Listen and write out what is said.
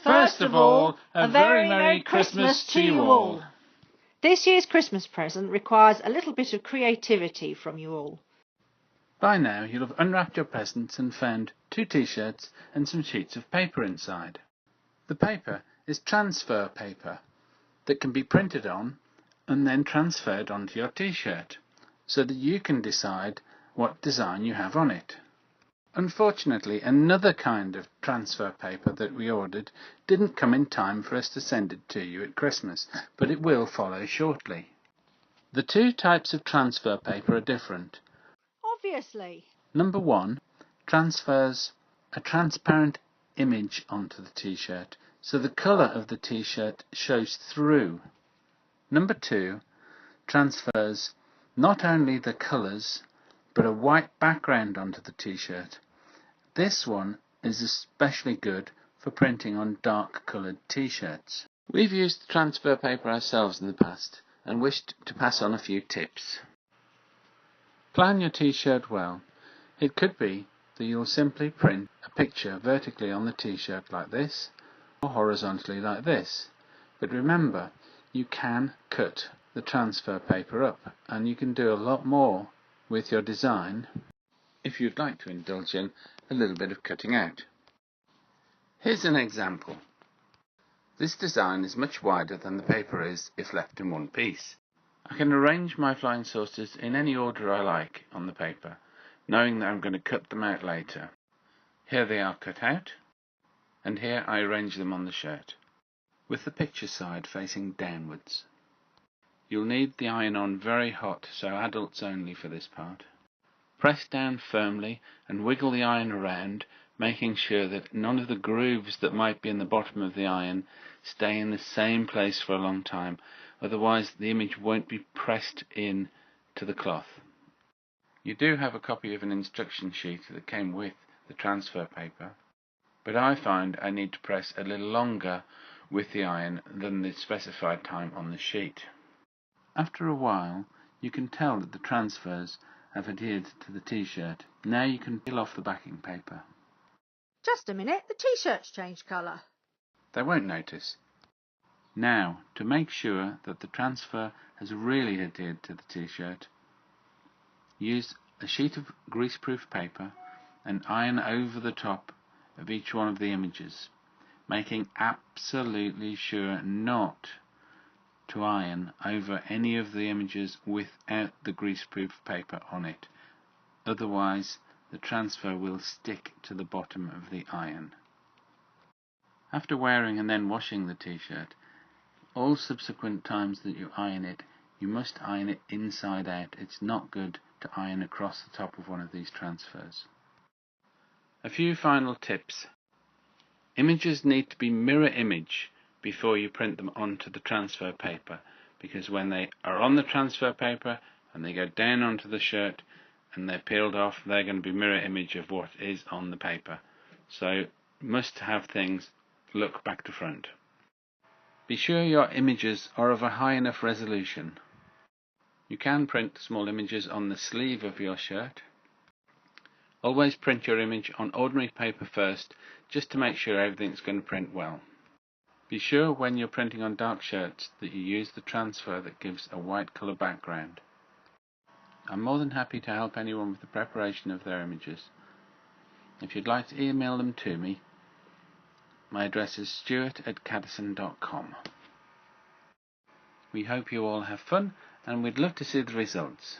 First of all, a very Merry Christmas to you all. This year's Christmas present requires a little bit of creativity from you all. By now you'll have unwrapped your presents and found 2 t-shirts and some sheets of paper inside. The paper is transfer paper that can be printed on and then transferred onto your t-shirt so that you can decide what design you have on it. Unfortunately, another kind of transfer paper that we ordered didn't come in time for us to send it to you at Christmas, but it will follow shortly. The 2 types of transfer paper are different. Obviously. Number 1 transfers a transparent image onto the t-shirt, so the colour of the t-shirt shows through. Number 2 transfers not only the colours, but a white background onto the t-shirt. This one is especially good for printing on dark coloured t-shirts. We've used transfer paper ourselves in the past and wished to pass on a few tips. Plan your t-shirt well. It could be that you'll simply print a picture vertically on the t-shirt like this, or horizontally like this. But remember, you can cut the transfer paper up, and you can do a lot more with your design if you'd like to indulge in a little bit of cutting out. Here's an example. This design is much wider than the paper is if left in one piece. I can arrange my flying saucers in any order I like on the paper, knowing that I'm going to cut them out later. Here they are cut out, and here I arrange them on the shirt, with the picture side facing downwards. You'll need the iron on very hot, so adults only for this part. Press down firmly and wiggle the iron around, making sure that none of the grooves that might be in the bottom of the iron stay in the same place for a long time, otherwise the image won't be pressed in to the cloth. You do have a copy of an instruction sheet that came with the transfer paper, but I find I need to press a little longer with the iron than the specified time on the sheet. After a while, you can tell that the transfers have adhered to the t-shirt. Now you can peel off the backing paper. Just a minute, the t-shirt's changed colour. They won't notice. Now, to make sure that the transfer has really adhered to the t-shirt, use a sheet of greaseproof paper and iron over the top of each one of the images, making absolutely sure not to iron over any of the images without the greaseproof paper on it. Otherwise, the transfer will stick to the bottom of the iron. After wearing and then washing the t-shirt, all subsequent times that you iron it, you must iron it inside out. It's not good to iron across the top of one of these transfers. A few final tips. Images need to be mirror image before you print them onto the transfer paper, because when they are on the transfer paper and they go down onto the shirt and they're peeled off, they're going to be mirror image of what is on the paper. So must have things look back to front. Be sure your images are of a high enough resolution. You can print small images on the sleeve of your shirt. Always print your image on ordinary paper first, just to make sure everything's going to print well. Be sure when you're printing on dark shirts that you use the transfer that gives a white colour background. I'm more than happy to help anyone with the preparation of their images. If you'd like to email them to me, my address is stuart@caddison.com. We hope you all have fun, and we'd love to see the results.